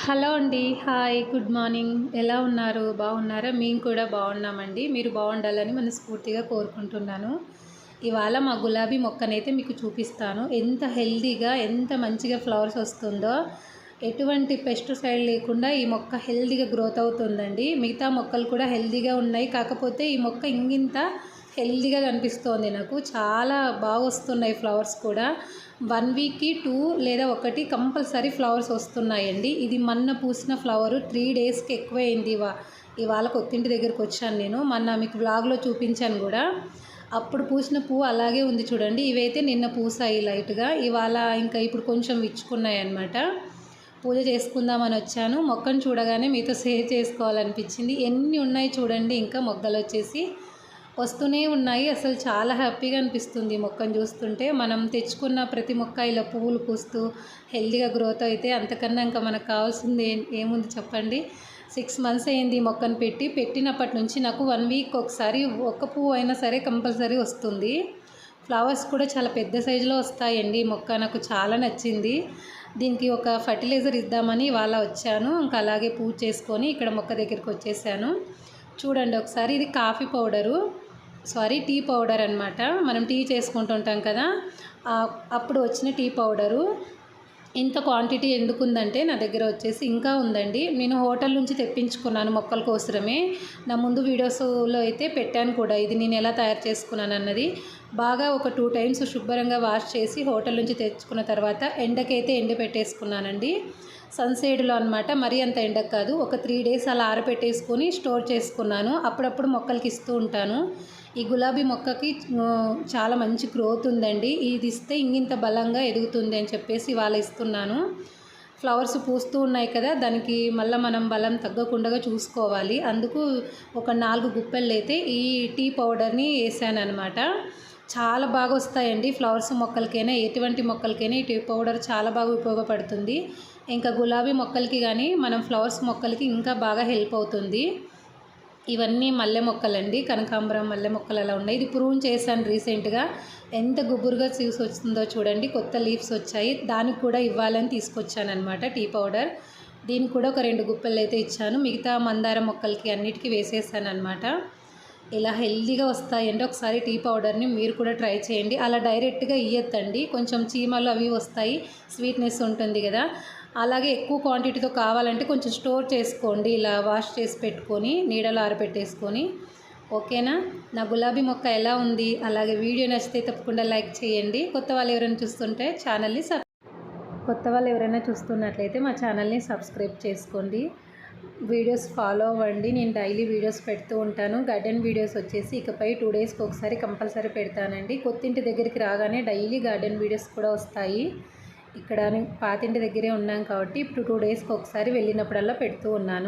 Hello అండి. Hi. Good morning. ఎలా ఉన్నారు? బాగున్నారా? మేము కూడా బాగున్నామండి. మీరు బాగుండాలని మనస్ఫూర్తిగా కోరుకుంటున్నాను. ఇవాళ మా గులాబీ మొక్కనైతే మీకు చూపిస్తాను. ఎంత హెల్తీగా, ఎంత మంచిగా ఫ్లవర్స్ వస్తుందో. ఎటువంటి పెస్టిసైడ్ లేకుండా ఈ మొక్క హెల్తీగా గ్రోత్ అవుతుందండి. మిగతా మొక్కలు కూడా హెల్తీగా ఉన్నాయి. కాకపోతే ఈ మొక్క ఇంగింత హెల్తీగా కనిపిస్తోంది నాకు. చాలా బాగా వస్తున్నాయి ఫ్లవర్స్ కూడా. 1 వీక్‌కి 2 లేదా 1 కంపల్సరీ ఫ్లవర్స్ వస్తున్నాయండి. ఇది మొన్న పూసిన ఫ్లవరు 3 డేస్‌కి ఎక్కువైంది. ఇవాళ కొత్తింటి దగ్గరికి వచ్చాను నేను. మొన్న మీకు వ్లాగ్‌లో చూపించాను కూడా. అప్పుడు పూసిన పువ్వు అలాగే ఉంది చూడండి. ఇవైతే నిన్న పూసాయి లైట్‌గా. ఇవాళ ఇంకా ఇప్పుడు కొంచెం విచ్చుకున్నాయి అన్నమాట. పూజ చేసుకుందామని వచ్చాను. మొక్కను చూడగానే మీతో షేర్ చేసుకోవాలనిపించింది. ఎన్ని ఉన్నాయి చూడండి, ఇంకా మొగ్గలు వచ్చేసి వస్తూనే ఉన్నాయి. అసలు చాలా హ్యాపీగా అనిపిస్తుంది మొక్కను చూస్తుంటే. మనం తెచ్చుకున్న ప్రతి మొక్క ఇలా పువ్వులు పూస్తూ హెల్తీగా గ్రోత్ అయితే అంతకన్నా ఇంకా మనకు కావాల్సింది ఏముంది చెప్పండి. 6 మంత్స్ అయింది మొక్కను పెట్టినప్పటి నుంచి నాకు 1 వీక్ ఒకసారి ఒక్క పువ్వు అయినా సరే కంపల్సరీ వస్తుంది. ఫ్లవర్స్ కూడా చాలా పెద్ద సైజులో వస్తాయండి. మొక్క నాకు చాలా నచ్చింది. దీనికి ఒక ఫర్టిలైజర్ ఇద్దామని ఇవాళ వచ్చాను. ఇంకా అలాగే పూజ చేసుకొని ఇక్కడ మొక్క దగ్గరికి వచ్చేసాను. చూడండి ఒకసారి, ఇది కాఫీ పౌడరు, టీ పౌడర్ అనమాట. మనం టీ చేసుకుంటుంటాం కదా, అప్పుడు వచ్చిన టీ పౌడరు. ఇంత క్వాంటిటీ ఎందుకు ఉందంటే నా దగ్గర వచ్చేసి ఇంకా ఉందండి. నేను హోటల్ నుంచి తెప్పించుకున్నాను మొక్కల కోసమే. నా ముందు వీడియోస్లో అయితే పెట్టాను కూడా, ఇది నేను ఎలా తయారు చేసుకున్నాను అన్నది. బాగా ఒక 2 టైమ్స్ శుభ్రంగా వాష్ చేసి హోటల్ నుంచి తెచ్చుకున్న తర్వాత ఎండకైతే పెట్టేసుకున్నానండి. సన్సైడ్లో అనమాట. మరీ అంత ఎండకు కాదు, ఒక 3 డేస్ అలా ఆరబెట్టేసుకొని స్టోర్ చేసుకున్నాను. అప్పుడప్పుడు మొక్కలకి ఇస్తూ ఉంటాను. ఈ గులాబీ మొక్కకి చాలా మంచి గ్రోత్ ఉందండి. ఇది ఇస్తే ఇంగింత బలంగా ఎదుగుతుంది అని చెప్పేసి ఇవాళ ఇస్తున్నాను. ఫ్లవర్స్ పూస్తూ ఉన్నాయి కదా, దానికి మళ్ళీ మనం బలం తగ్గకుండా చూసుకోవాలి. అందుకు ఒక 4 గుప్పెళ్ళు అయితే ఈ టీ పౌడర్ని వేసాను అనమాట. చాలా బాగా వస్తాయండి ఫ్లవర్స్ మొక్కలకైనా, ఎటువంటి మొక్కలకైనా ఈ టీ పౌడర్ చాలా బాగా ఉపయోగపడుతుంది. ఇంకా గులాబీ మొక్కలకి కానీ మనం ఫ్లవర్స్ మొక్కలకి ఇంకా బాగా హెల్ప్ అవుతుంది. ఇవన్నీ మల్లె మొక్కలండి, కనకాంబరం మల్లె మొక్కలు అలా ఉన్నాయి. ఇది ప్రూన్ చేశాను రీసెంట్గా. ఎంత గుబురుగా సీడ్స్ వస్తుందో చూడండి, కొత్త లీవ్స్ వచ్చాయి. దానికి కూడా ఇవ్వాలని తీసుకొచ్చాను అనమాట టీ పౌడర్. దీనికి కూడా ఒక 2 గుప్పెలు అయితే ఇచ్చాను. మిగతా మందార మొక్కలకి అన్నిటికీ వేసేసాను అనమాట. ఇలా హెల్తీగా వస్తాయండి. ఒకసారి టీ పౌడర్ని మీరు కూడా ట్రై చేయండి. అలా డైరెక్ట్గా ఇయ్యొద్దండి, కొంచెం చీమలు అవి వస్తాయి, స్వీట్నెస్ ఉంటుంది కదా. అలాగే ఎక్కువ క్వాంటిటీతో కావాలంటే కొంచెం స్టోర్ చేసుకోండి, ఇలా వాష్ చేసి పెట్టుకొని నీడలో ఆరబెట్టేసుకొని. ఓకేనా. నా గులాబీ మొక్క ఎలా ఉంది? అలాగే వీడియో నచ్చితే తప్పకుండా లైక్ చేయండి. కొత్త వాళ్ళు ఎవరైనా చూస్తున్నట్లయితే మా ఛానల్ని సబ్స్క్రైబ్ చేసుకోండి. వీడియోస్ ఫాలో అవ్వండి. నేను డైలీ వీడియోస్ పెడుతూ ఉంటాను. గార్డెన్ వీడియోస్ వచ్చేసి ఇకపై 2 డేస్కి ఒకసారి కంపల్సరీ పెడతానండి. కొత్తింటి దగ్గరికి రాగానే డైలీ గార్డెన్ వీడియోస్ కూడా వస్తాయి. ఇక్కడ పాతింటి దగ్గరే ఉన్నాం కాబట్టి ఇప్పుడు 2 డేస్కి ఒకసారి వెళ్ళినప్పుడల్లా పెడుతూ ఉన్నాను.